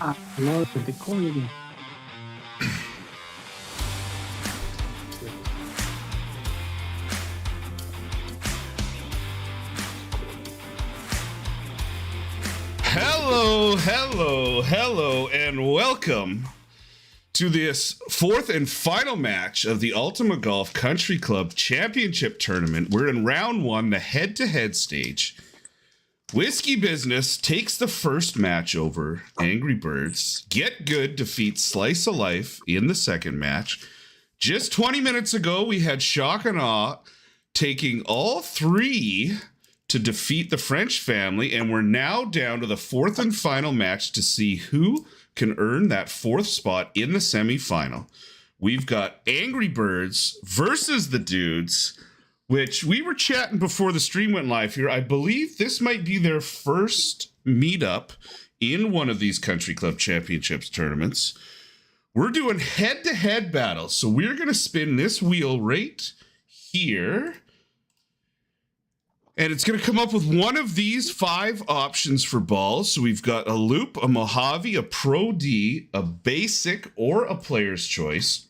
Hello, the queen. Hello, and welcome to this fourth and final match of the Ultima Golf Country Club Championship Tournament. We're in round one, the head-to-head stage. Whiskey Business takes the first match over Angry Birds. Get Good defeats Slice of Life in the second match. Just 20 minutes ago, we had Shock and Awe taking all three to defeat the French family, and we're now down to the fourth and final match to see who can earn that fourth spot in the semifinal. We've got Angry Birds versus the Dudes, which we were chatting before the stream went live here. I believe this might be their first meetup in one of these Country Club Championships tournaments. We're doing head-to-head battles, so we're going to spin this wheel right here. And it's going to come up with one of these 5 options for balls. So we've got a loop, a Mojave, a Pro D, a basic, or a player's choice.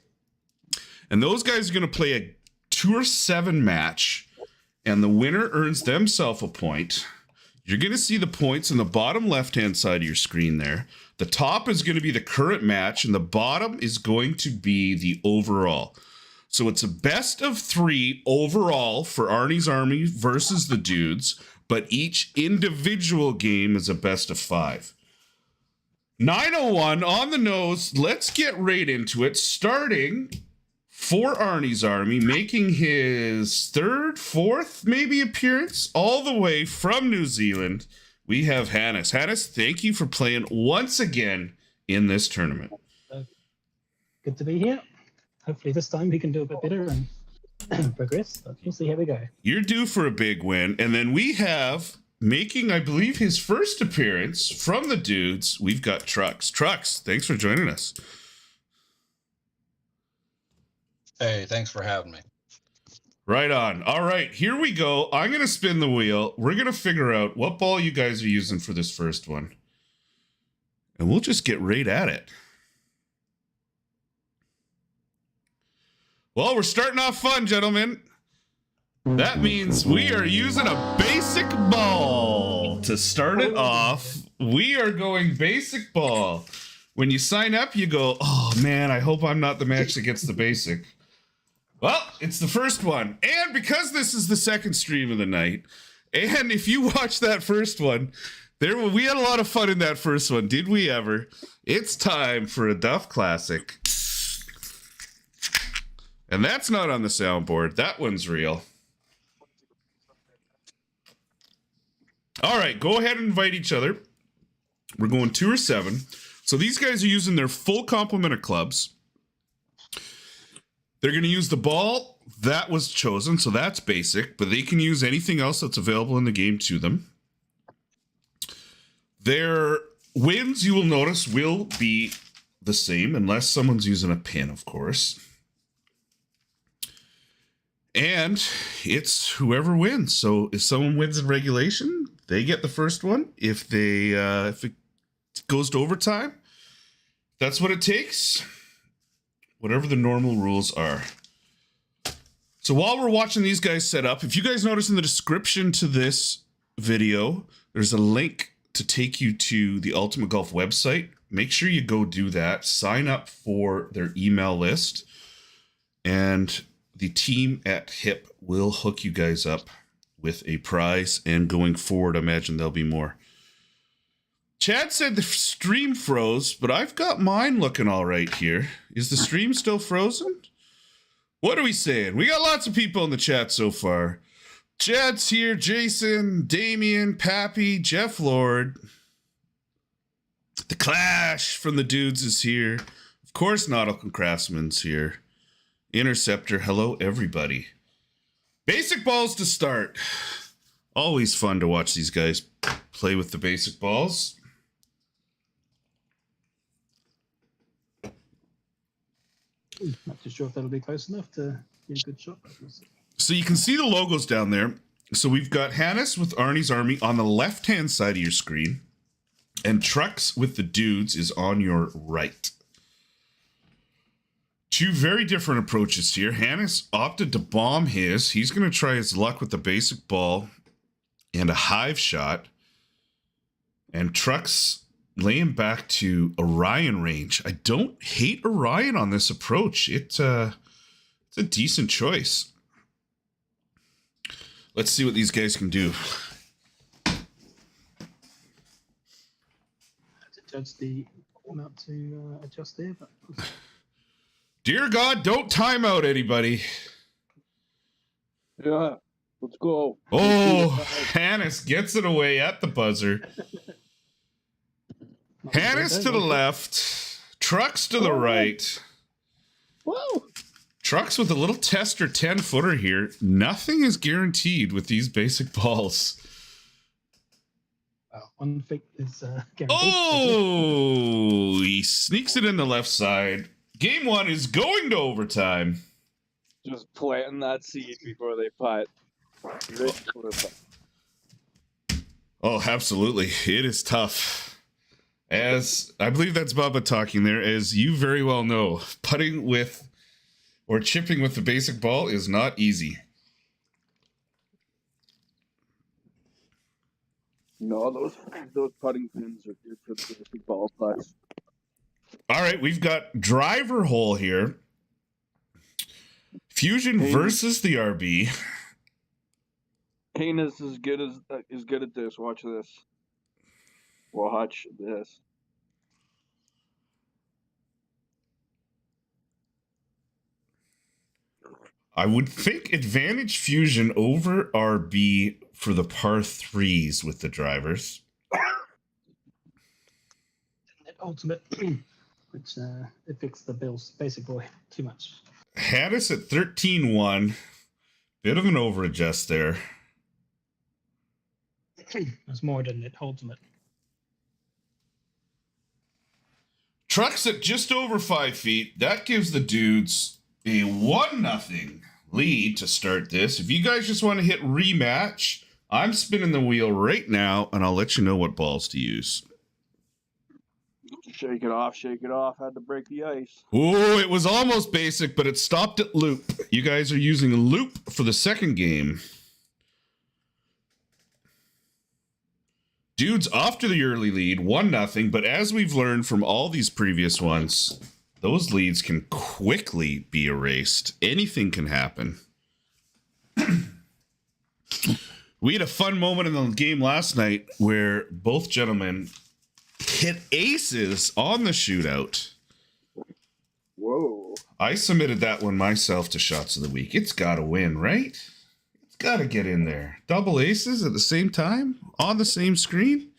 And those guys are going to play a Tour 7 match. And the winner earns themselves a point. You're going to see the points on the bottom left-hand side of your screen there. The top is going to be the current match, and the bottom is going to be the overall. So it's a best of 3 overall for Arnie's Army versus the Dudes, but each individual game is a best of 5. 901 on the nose. Let's get right into it. Starting for Arnie's Army, making his third, fourth, maybe appearance, all the way from New Zealand, we have Hannes. Hannes, thank you for playing once again in this tournament. Good to be here. Hopefully this time we can do a bit better and progress, but we'll see how we go. You're due for a big win. And then we have, making, I believe, his first appearance from the Dudes, we've got Trucks. Trucks, thanks for joining us. Hey, thanks for having me. Right on. All right, here we go. I'm going to spin the wheel. We're going to figure out what ball you guys are using for this first one. And we'll just get right at it. Well, we're starting off fun, gentlemen. That means we are using a basic ball to start it off. We are going basic ball. When you sign up, you go, oh man, I hope I'm not the match that gets the basic. Well, it's the first one. And because this is the second stream of the night, and if you watch that first one, we had a lot of fun in that first one. Did we ever? It's time for a Duff Classic. And that's not on the soundboard. That one's real. All right, go ahead and invite each other. We're going Tour 7. So these guys are using their full complement of clubs. They're going to use the ball that was chosen, so that's basic, but they can use anything else that's available in the game to them. Their wins, you will notice, will be the same, unless someone's using a pin, of course. And it's whoever wins. So if someone wins in regulation, they get the first one. If it goes to overtime, that's what it takes. Whatever the normal rules are. So while we're watching these guys set up, if you guys notice in the description to this video, there's a link to take you to the Ultima Golf website. Make sure you go do that. Sign up for their email list. And the team at HIP will hook you guys up with a prize, and going forward, I imagine there'll be more. Chad said the stream froze, but I've got mine looking all right here. Is the stream still frozen? What are we saying? We got lots of people in the chat so far. Chad's here, Jason, Damien, Pappy, Jeff Lord. The Clash from the Dudes is here. Of course, Nautical Craftsman's here. Interceptor, hello everybody. Basic balls to start. Always fun to watch these guys play with the basic balls. Not too sure if that'll be close enough to be a good shot. So you can see the logos down there. So we've got Hannes with Arnie's Army on the left-hand side of your screen. And Trucks with the Dudes is on your right. Two very different approaches here. Hannes opted to bomb his. He's going to try his luck with the basic ball and a hive shot. And Trucks laying back to Orion range. I don't hate Orion on this approach. It's a decent choice. Let's see what these guys can do. Judge the amount to adjust there, but Dear God, don't time out anybody. Yeah, let's go. Oh, Hannes gets it away at the buzzer. Hannes to the left, Trucks to the right. Whoa! Trucks with a little tester 10-footer here. Nothing is guaranteed with these basic balls. one feet is guaranteed. Oh, he sneaks it in the left side. Game one is going to overtime. Just planting that seed before they putt. Right before they putt. Oh, absolutely. It is tough. As I believe that's Bubba talking there, as you very well know, putting with or chipping with the basic ball is not easy. No, those putting pins are good for the big ball putts. All right, we've got driver hole here. Fusion versus the RB. Kane is as good at this. Watch this. Watch this. I would think advantage Fusion over RB for the par threes with the drivers. Ultimate, which affects the Bills basic boy too much. Had us at 13-1. Bit of an over-adjust there. It's more than it ultimate. Trucks at just over 5 feet. That gives the Dudes a 1-0 lead to start this. If you guys just want to hit rematch, I'm spinning the wheel right now, and I'll let you know what balls to use. Shake it off, shake it off. Had to break the ice. Oh, it was almost basic, but it stopped at loop. You guys are using a loop for the second game. Dudes off to the early lead, 1-0, but as we've learned from all these previous ones, those leads can quickly be erased. Anything can happen. We had a fun moment in the game last night where both gentlemen hit aces on the shootout. Whoa. I submitted that one myself to Shots of the Week. It's got to win, right? It's got to get in there. Double aces at the same time on the same screen.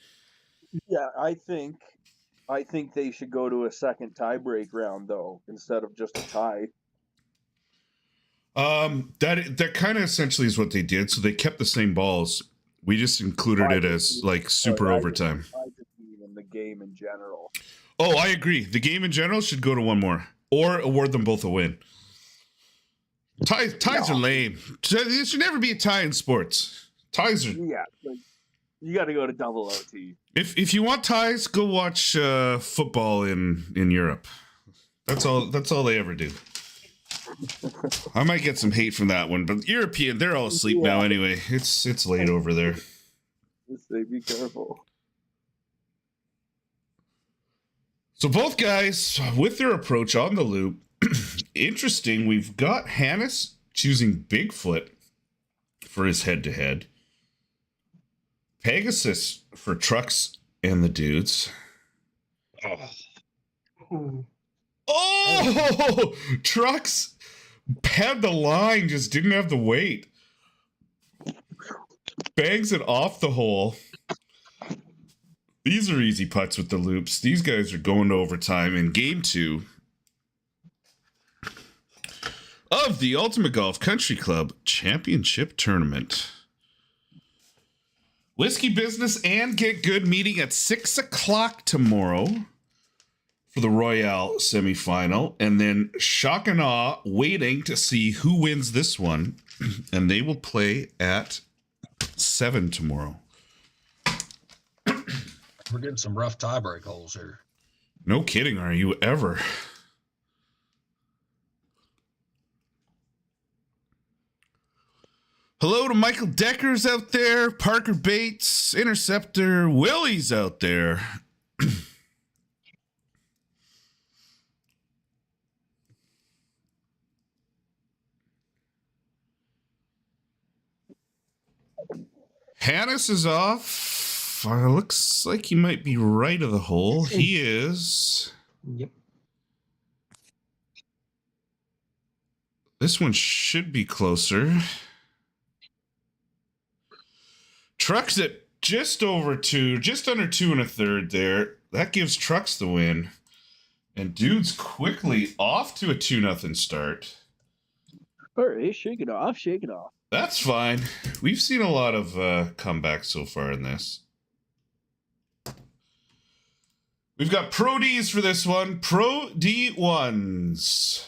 Yeah, I think they should go to a second tie-break round though, instead of just a tie. That kind of essentially is what they did. So they kept the same balls. We just included it as like super overtime. I just mean in the game in general. Oh, I agree. The game in general should go to one more or award them both a win. Ties are lame. There should never be a tie in sports. Ties are. Yeah, but you got to go to double OT. If you want ties, go watch football in Europe. That's all they ever do. I might get some hate from that one, but European, they're all asleep now anyway. It's late over there. Just say be careful. So both guys with their approach on the loop. Interesting, we've got Hannes choosing Bigfoot for his head-to-head. Pegasus for Trucks and the Dudes. Oh, Trucks had the line, just didn't have the weight. Bangs it off the hole. These are easy putts with the loops. These guys are going to overtime in game 2 of the Ultimate Golf Country Club Championship Tournament. Whiskey Business and Get Good meeting at 6 o'clock tomorrow for the Royale semifinal. And then Shock and Awe waiting to see who wins this one. And they will play at 7 tomorrow. We're getting some rough tiebreak holes here. No kidding, are you ever? Hello to Michael Decker's out there, Parker Bates, Interceptor, Willie's out there. Hannes is off. Looks like he might be right of the hole. He is. Yep. This one should be closer. Trucks at just over 2, just under 2 1/3 there. That gives Trucks the win. And Dude's quickly off to a 2-0 start. All right, shake it off, shake it off. That's fine. We've seen a lot of comebacks so far in this. We've got Pro Ds for this one. Pro D1s.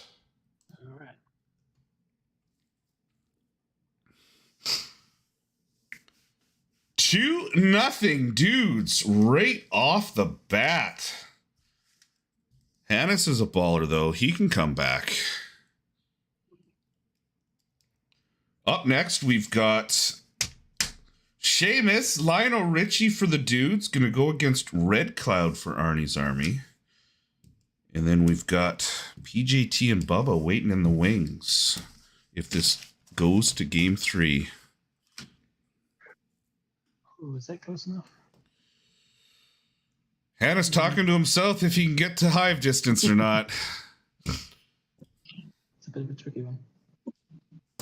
All right. Two nothing, Dudes, right off the bat. Hannes is a baller, though. He can come back. Up next, we've got Seamus, Lionel Richie for the Dudes. Going to go against Red Cloud for Arnie's Army. And then we've got PJT and Bubba waiting in the wings if this goes to game 3. Oh, is that close enough? Hannah's talking to himself if he can get to hive distance or not. It's a bit of a tricky one.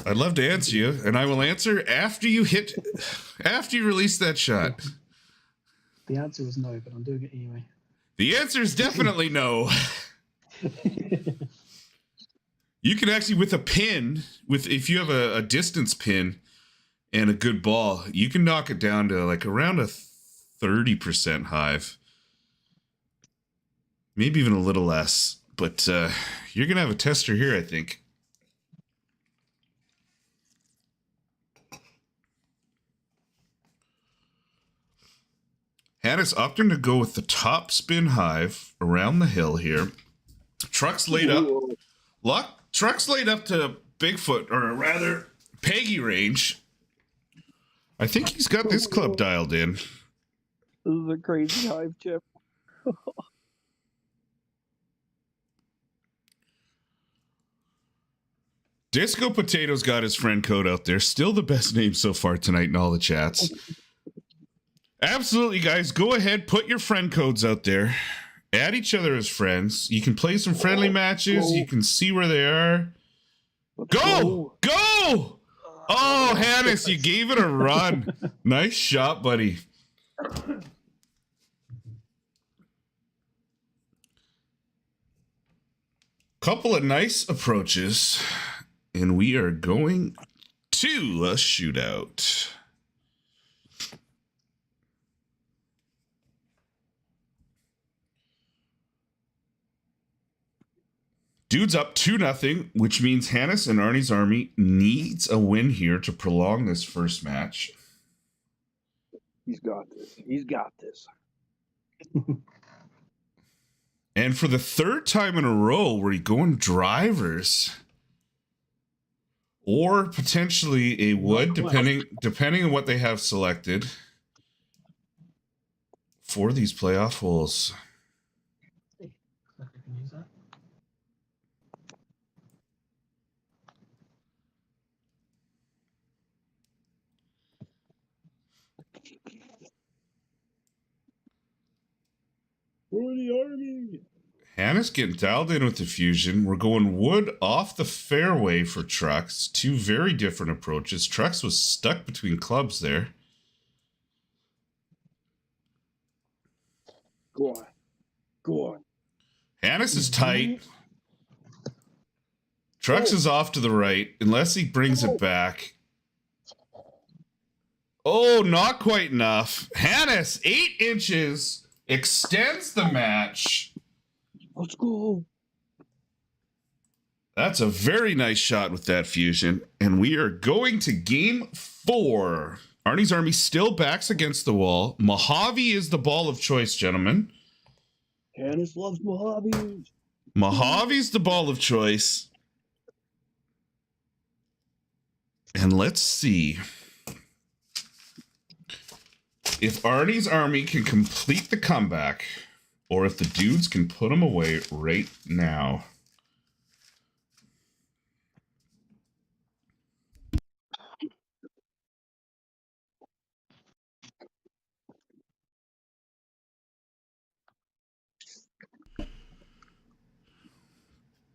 I'd love to answer you, and I will answer after you release that shot. The answer was no, but I'm doing it anyway. The answer is definitely no. You can actually, with a pin, if you have a distance pin and a good ball, you can knock it down to like around a 30% hive. Maybe even a little less. But you're going to have a tester here, I think. Hannah's opting to go with the top spin hive around the hill here. Truck's laid up. Truck's laid up to Bigfoot, or rather, Peggy range. I think he's got this club dialed in. This is a crazy hive, Chip. Disco Potato's got his friend code out there. Still the best name so far tonight in all the chats. Absolutely, guys. Go ahead, put your friend codes out there. Add each other as friends. You can play some friendly matches. You can see where they are. Go! Go! Oh, Hannes, you gave it a run. Nice shot, buddy. Couple of nice approaches, and we are going to a shootout. Dude's up 2-0, which means Hannes and Arnie's Army needs a win here to prolong this first match. He's got this. He's got this. And for the third time in a row, we're going drivers. Or potentially a wood, depending on what they have selected for these playoff holes. For the Army. Hannah's getting dialed in with the fusion. We're going wood off the fairway for Trucks. Two very different approaches. Trucks was stuck between clubs there. Go on. Go on. Hannes is tight. Trucks is off to the right, unless he brings it back. Oh, not quite enough. Hannes, 8 inches, extends the match. Let's go. That's a very nice shot with that fusion. And we are going to game 4. Arnie's Army still backs against the wall. Mojave is the ball of choice, gentlemen. Hannes loves Mojave. Mojave's the ball of choice. And let's see if Arnie's Army can complete the comeback or if the dudes can put them away right now.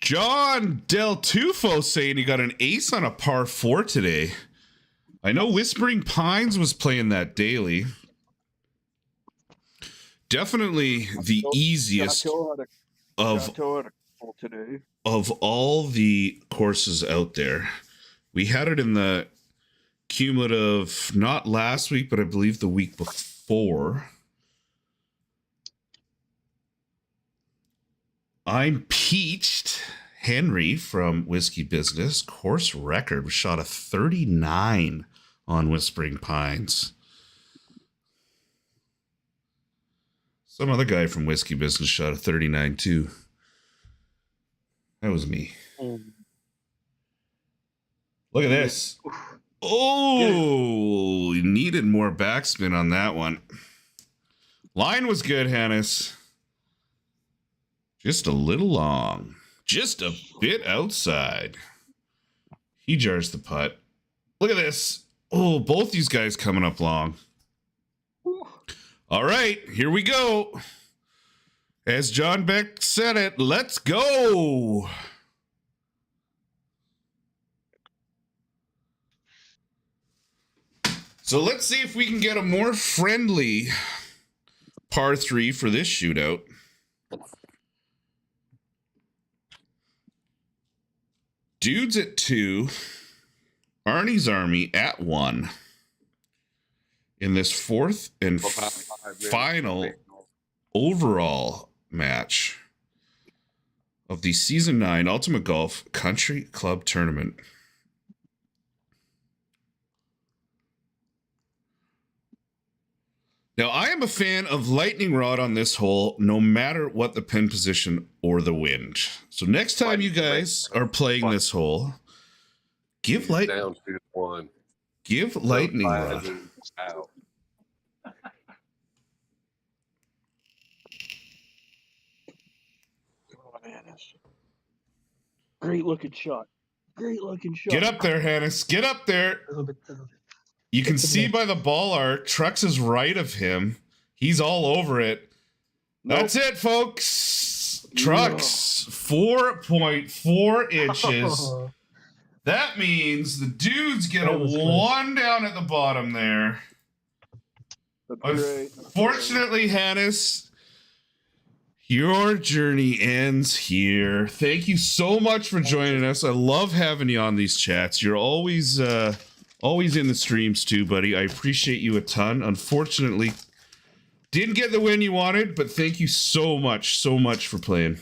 John Del Tufo saying he got an ace on a par 4 today. I know Whispering Pines was playing that daily. Definitely the easiest of all the courses out there. We had it in the cumulative, not last week, but I believe the week before. I'm Peached. Henry from Whiskey Business. Course record was shot a 39 on Whispering Pines. Some other guy from Whiskey Business shot a 39 too. That was me. Look at this. Oh, you needed more backspin on that one. Line was good, Hannes. Just a little long. Just a bit outside. He jars the putt. Look at this. Oh, both these guys coming up long. All right, here we go. As John Beck said it, let's go. So let's see if we can get a more friendly par 3 for this shootout. Dudes at 2, Arnie's Army at 1 in this fourth and final overall match of the Season 9 Ultimate Golf Country Club Tournament. Now, I am a fan of lightning rod on this hole, no matter what the pin position or the wind. So next time you guys are playing this hole, give lightning rod. Out. Great looking shot. Great looking shot. Get up there, Hannes. Get up there. You can see by the ball arc, Trucks is right of him. He's all over it. Nope. That's it, folks. Trucks, 4.4 inches. That means the dudes get a 1 down at the bottom there. Unfortunately, Hannes, your journey ends here. Thank you so much for joining us. I love having you on these chats. You're always in the streams too, buddy. I appreciate you a ton. Unfortunately, didn't get the win you wanted, but thank you so much for playing.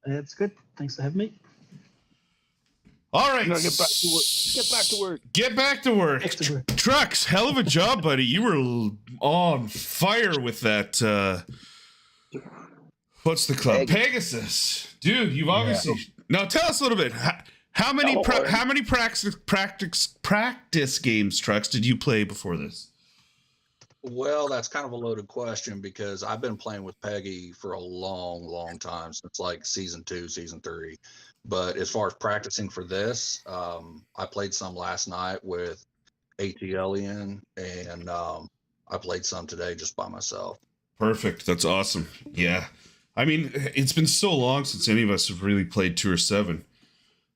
It's good. Thanks for having me. All right. No, get back to work. Get back to work. Get back to work. Trucks, hell of a job, buddy. You were on fire with that. What's the club? Pegasus. Dude, you've obviously... Now tell us a little bit. How many practice games, Trucks, did you play before this? Well, that's kind of a loaded question because I've been playing with Peggy for a long time, since like season 2, season 3. But as far as practicing for this, I played some last night with ATLian, and I played some today just by myself. Perfect. That's awesome. Yeah. I mean, it's been so long since any of us have really played Tour 7.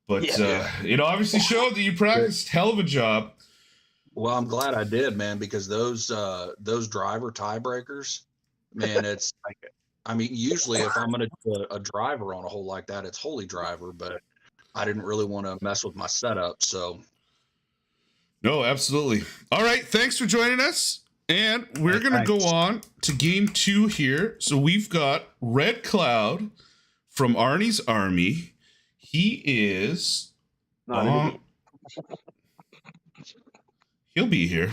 But it obviously showed that you practiced. Hell of a job. Well, I'm glad I did, man, because those driver tiebreakers, man, it's like, I mean, usually if I'm going to do a driver on a hole like that, it's holy driver, but I didn't really want to mess with my setup, so. No, absolutely. All right, thanks for joining us, and we're going to go on to game 2 here. So we've got Red Cloud from Arnie's Army. He is He'll be here.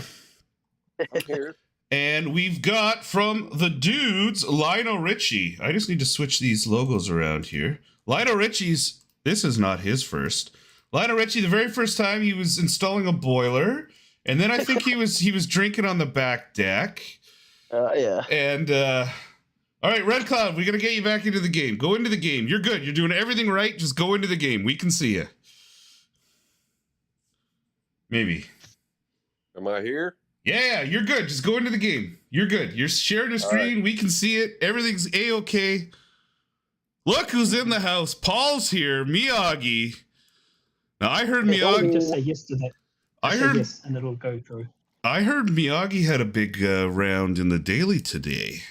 I'm here. And we've got from the dudes, Lionel Richie. I just need to switch these logos around here. Lionel Richie's, this is not his first. Lionel Richie, the very first time he was installing a boiler, and then I think he was drinking on the back deck. Yeah. And all right, Red Cloud, we're gonna get you back into the game. Go into the game. You're good. You're doing everything right. Just go into the game. We can see you. Maybe. Am I here? Yeah, you're good. Just go into the game. You're good. You're sharing the screen. Right. We can see it. Everything's A-okay. Look who's in the house. Paul's here. Miyagi. Now, I heard Miyagi... Just say yes to that. I heard yes, and it'll go through. I heard Miyagi had a big round in the daily today.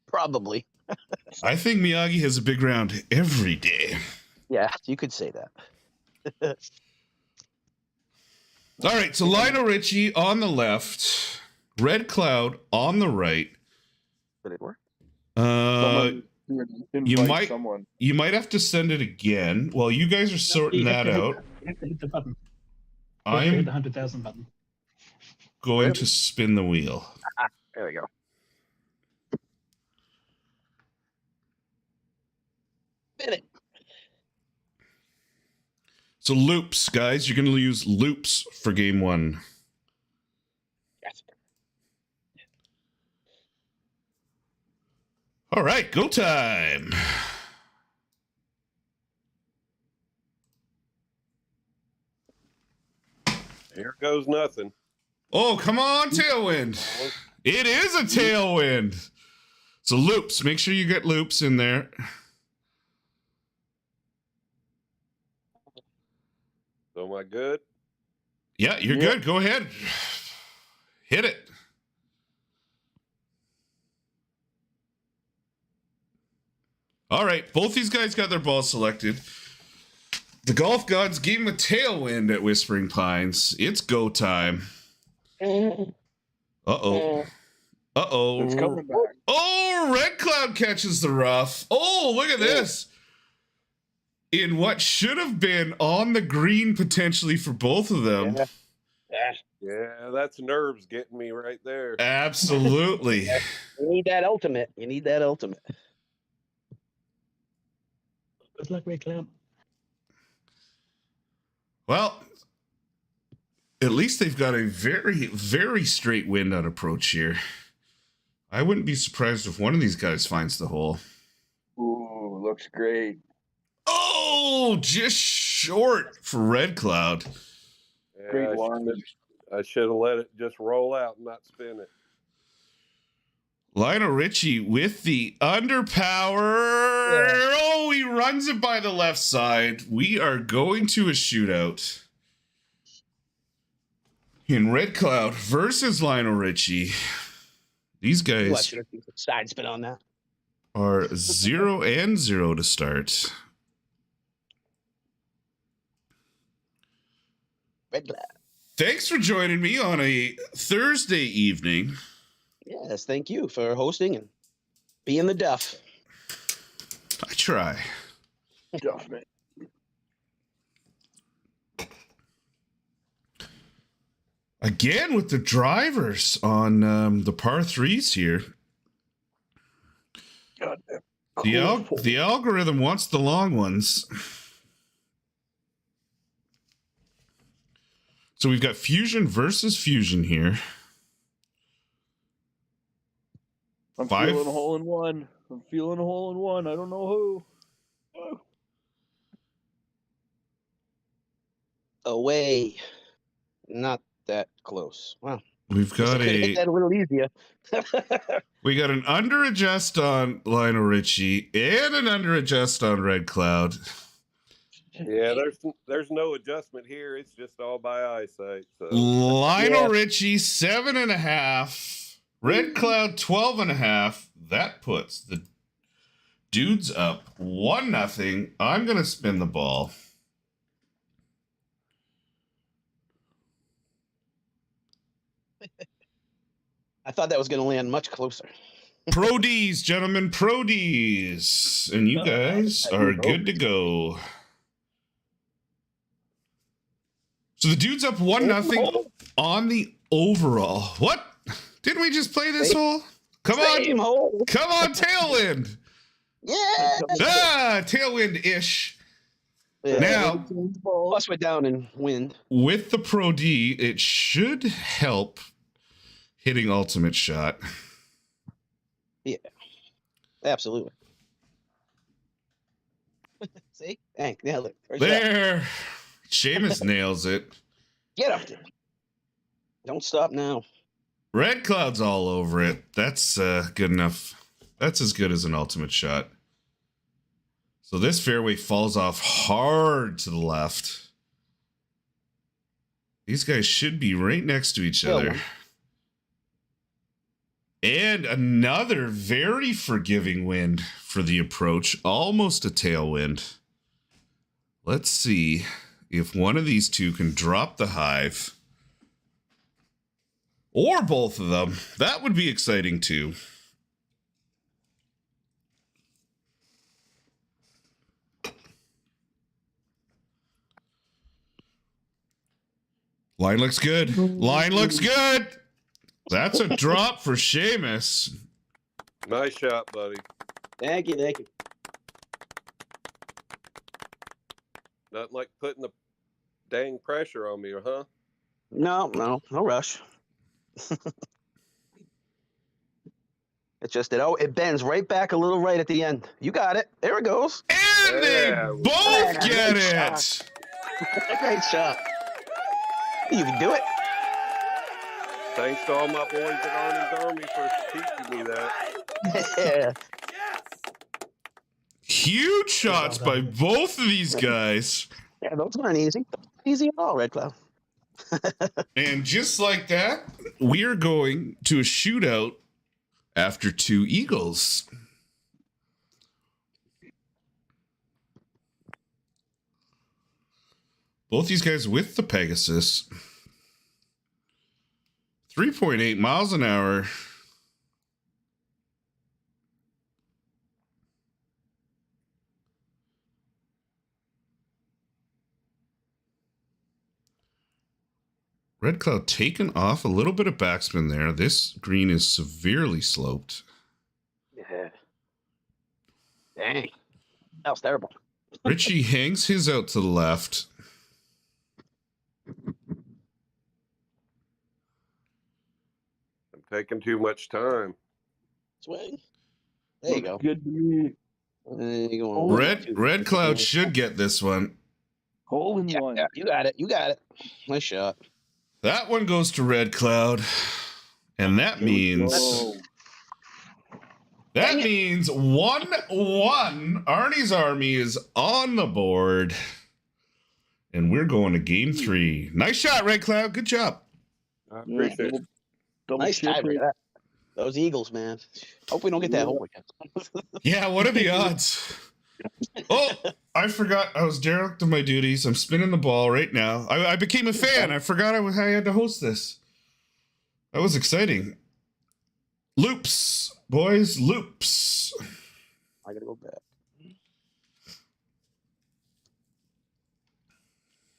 Probably. I think Miyagi has a big round every day. Yeah, you could say that. All right, so Lionel Richie on the left, Red Cloud on the right. Did it work? You might have to send it again. Well, you guys are sorting that out. You have to hit the button. I'm hit the 100,000 button. Going to spin the wheel. There we go. Spin it. So loops, guys. You're going to use loops for game one. Yes. All right, go time. Here goes nothing. Oh, come on, tailwind. It is a tailwind. So loops. Make sure you get loops in there. So am I good? Yeah, you're good. Go ahead. Hit it. All right. Both these guys got their balls selected. The golf gods gave him a tailwind at Whispering Pines. It's go time. Uh-oh. Uh-oh. It's coming back. Oh, Red Cloud catches the rough. Oh, look at this. In what should have been on the green potentially for both of them. Yeah, that's nerves getting me right there. Absolutely. You need that ultimate. You need that ultimate. Good luck, Red Cloud. Well, at least they've got a very, very straight wind on approach here. I wouldn't be surprised if one of these guys finds the hole. Ooh, looks great. Oh, just short for Red Cloud. Yeah, Great one. I should have let it just roll out and not spin it. Lionel Richie with the underpower. Yeah. Oh, he runs it by the left side. We are going to a shootout. In Red Cloud versus Lionel Richie. These guys side spin on that. Are 0-0 to start. Red Cloud. Thanks for joining me on a Thursday evening. Yes, thank you for hosting and being the duff. I try. Duff, man. Again with the drivers on the par threes here. God damn. The algorithm wants the long ones. So we've got Fusion versus Fusion here. I'm feeling a hole in one. I don't know who. Oh. Away. Not that close. Wow. We've got that a little easier. We got an under adjust on Lionel Richie and an under adjust on Red Cloud. Yeah, there's no adjustment here. It's just all by eyesight. So. Lionel Richie 7.5, Red Cloud 12.5. That puts the dudes up 1-0. I'm gonna spin the ball. I thought that was going to land much closer. Pro D's, gentlemen, Pro D's. And you guys are good to go. So the dude's up 1-0 on the overall. What? Didn't we just play this hole? Come Same on. hole. Come on, Tailwind. Yeah. Tailwind-ish. Yeah. Now, Plus we're down in wind. with the Pro D, it should help hitting ultimate shot. Yeah. Absolutely. See? Dang, nailed it. First shot. There. Seamus nails it. Get up there. Don't stop now. Red Cloud's all over it. That's good enough. That's as good as an ultimate shot. So this fairway falls off hard to the left. These guys should be right next to each other. And another very forgiving wind for the approach. Almost a tailwind. Let's see if one of these two can drop the hive. Or both of them. That would be exciting too. Line looks good. Line looks good. That's a drop for Seamus. Nice shot, buddy. Thank you, thank you. Nothing like putting the dang pressure on me, huh? No rush. It's just that it bends right back a little right at the end. You got it. There it goes. And they Yeah. both get Great it. Great shot. You can do it. Thanks to all my boys at Arnie's Army for teaching me that. Yeah. Huge shots by both of these guys. Yeah, those aren't easy. Easy at all, Red Cloud. And just like that, we are going to a shootout after 2 eagles. Both these guys with the Pegasus. 3.8 miles an hour. Red Cloud taken off a little bit of backspin there. This green is severely sloped. Yeah. Dang. That was terrible. Richie hangs his out to the left. I'm taking too much time. Swing. There you go. Good to me. There you go. Red Cloud should get this one. Hole in Yeah, one. yeah, you got it. You got it. Nice shot. That one goes to Red Cloud. And that means... Oh, That means 1-1. Arnie's Army is on the board. And we're going to game 3. Nice shot, Red Cloud. Good job. I yeah, appreciate it. double Nice chipper. tiebreaker. Those Eagles, man. Hope we don't get that hole again. Yeah, what are the odds? Oh, I forgot. I was derelict of my duties. I'm spinning the ball right now. I became a fan. I forgot I had to host this. That was exciting. Loops, boys, loops. I gotta go back.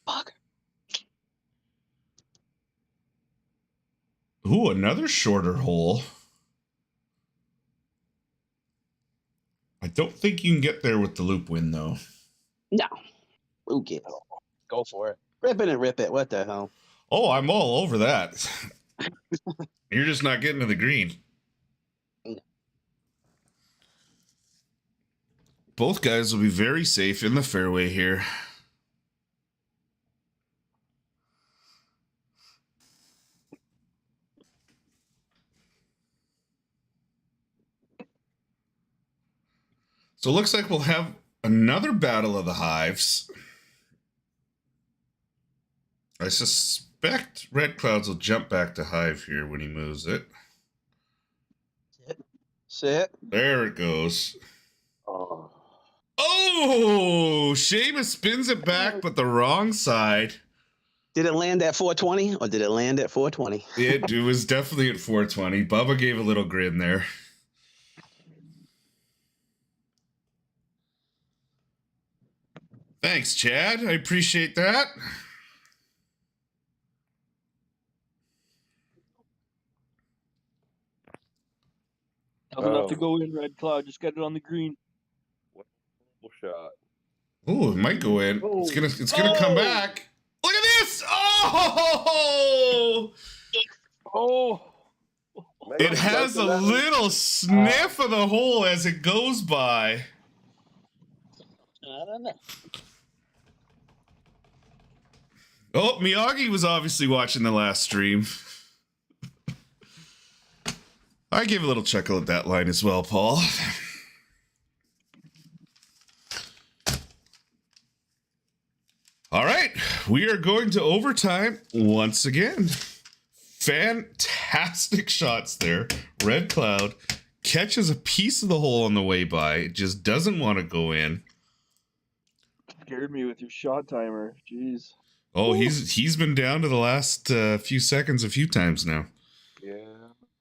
Fuck. Ooh, another shorter hole. I don't think you can get there with the loop win, though. No. Who cares? Go for it. Rip it and rip it. What the hell? Oh, I'm all over that. You're just not getting to the green. Both guys will be very safe in the fairway here. So it looks like we'll have another battle of the hives. I suspect Red Clouds will jump back to hive here when he moves it. Sit. There it goes. Oh. Oh, Seamus spins it back, but the wrong side. Did it land at 420 or did it land at 420? It was definitely at 420. Bubba gave a little grin there. Thanks, Chad. I appreciate that. have to go in, Red Cloud. Just get it on the green. Shot. Oh, it might go in. It's gonna come back. Look at this! Oh! Oh, It has a little sniff of the hole as it goes by. I don't know. Oh, Miyagi was obviously watching the last stream. I gave a little chuckle at that line as well, Paul. All right, we are going to overtime once again. Fantastic shots there. Red Cloud catches a piece of the hole on the way by. It just doesn't want to go in. scared me with your shot timer. Jeez. Oh, he's been down to the last few seconds a few times now. Yeah,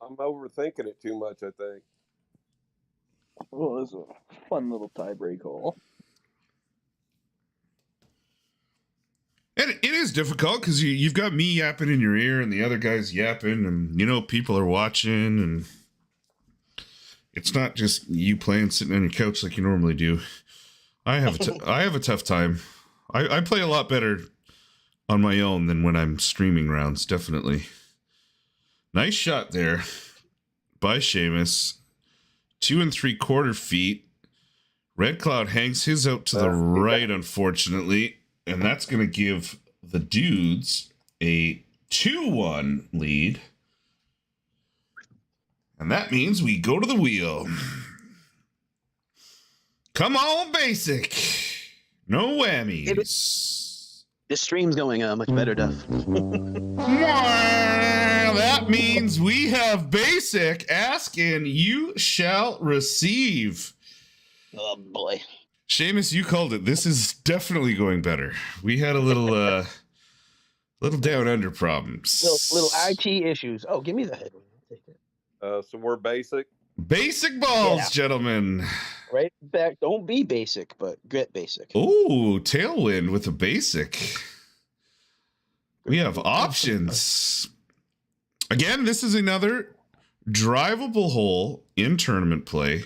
I'm overthinking it too much, I think. Oh, this is a fun little tie-break hole. And it is difficult because you've got me yapping in your ear and the other guy's yapping, and people are watching, and it's not just you playing sitting on your couch like you normally do. I have a tough time. I play a lot better on my own than when I'm streaming rounds, definitely. Nice shot there by Seamus. 2 3/4 feet. Red Cloud hangs his out to the right, unfortunately. And that's going to give the dudes a 2-1 lead. And that means we go to the wheel. Come on, basic. No whammies. This stream's going much better, Duff. That means we have basic. Ask and you shall receive. Oh, boy. Seamus, you called it. This is definitely going better. We had a little down under problems. Little IT issues. Oh, give me the head. So we're basic. Basic balls, Yeah. gentlemen. Right back. Don't be basic, but get basic. Oh, tailwind with a basic. We have options. Again, this is another drivable hole in tournament play.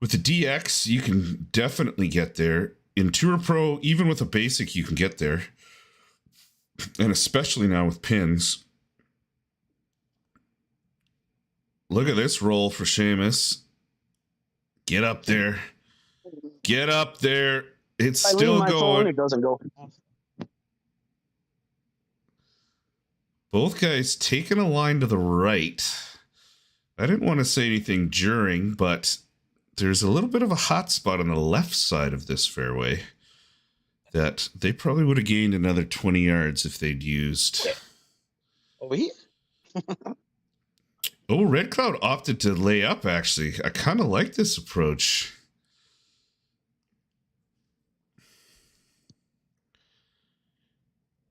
With the DX, you can definitely get there. In Tour Pro, even with a basic, you can get there. And especially now with pins. Look at this roll for Seamus. Get up there. Get up there. It's If I lean still my phone, going. it doesn't go. Both guys taking a line to the right. I didn't want to say anything during, but there's a little bit of a hot spot on the left side of this fairway that they probably would have gained another 20 yards if they'd used. Over here? Oh, Red Cloud opted to lay up, actually. I kind of like this approach.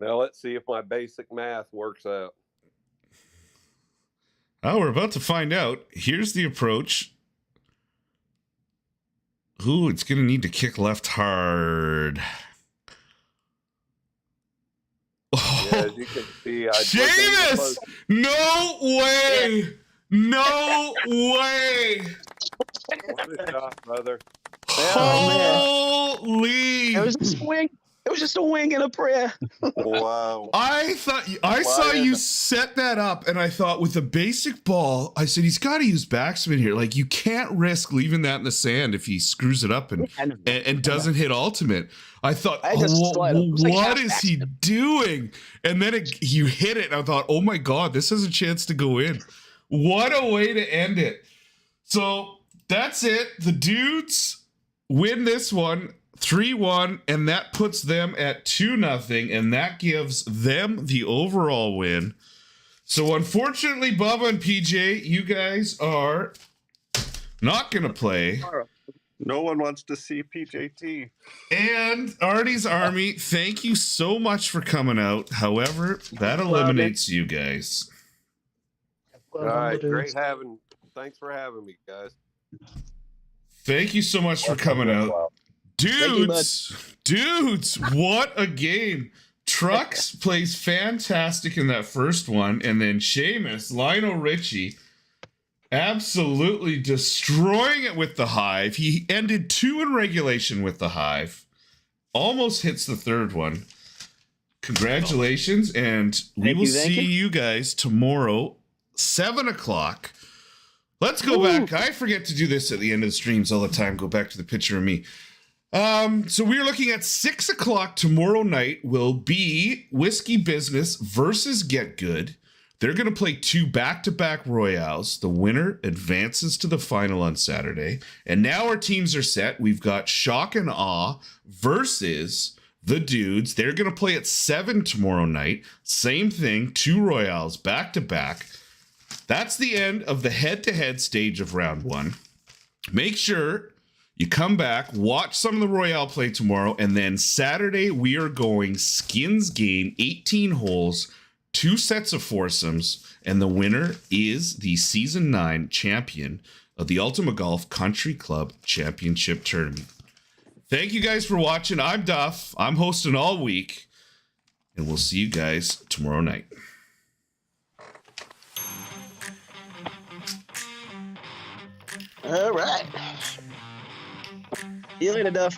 Now let's see if my basic math works out. Oh, we're about to find out. Here's the approach. Ooh, it's going to need to kick left hard. Yeah, as you can see, I Seamus! No way! No way! What a shot, brother. Holy! It was a swing. It was just a wing and a prayer. Wow. I saw you set that up, and I thought with a basic ball, I said he's got to use backspin here. Like, you can't risk leaving that in the sand if he screws it up and doesn't hit ultimate. I thought, what is he doing? And then you hit it, and I thought, oh my god, this has a chance to go in. What a way to end it. So that's it. The dudes win this one 3-1, and that puts them at 2-0, and that gives them the overall win. So unfortunately, Bubba and PJ, you guys are not going to play. No one wants to see PJT. And Arnie's Army, thank you so much for coming out. However, that eliminates you guys. All right, thanks for having me, guys. Thank you so much for coming out. Dudes, what a game. Trucks plays fantastic in that first one, and then Seamus, Lionel Richie, absolutely destroying it with the Hive. He ended 2 in regulation with the Hive. Almost hits the 3rd one. Congratulations, and we will see you guys tomorrow, 7 o'clock. Let's go back. I forget to do this at the end of the streams all the time. Go back to the picture of me. So we're looking at 6 o'clock tomorrow night will be Whiskey Business versus Get Good. They're going to play 2 back-to-back Royales. The winner advances to the final on Saturday. And now our teams are set. We've got Shock and Awe versus the Dudes. They're going to play at 7 tomorrow night. Same thing, 2 Royales back-to-back. That's the end of the head-to-head stage of round 1. Make sure you come back, watch some of the Royale play tomorrow, and then Saturday we are going skins game, 18 holes, 2 sets of foursomes, and the winner is the Season 9 champion of the Ultima Golf Country Club Championship Tournament. Thank you guys for watching. I'm Duff. I'm hosting all week, and we'll see you guys tomorrow night. All right. See you later, Duff.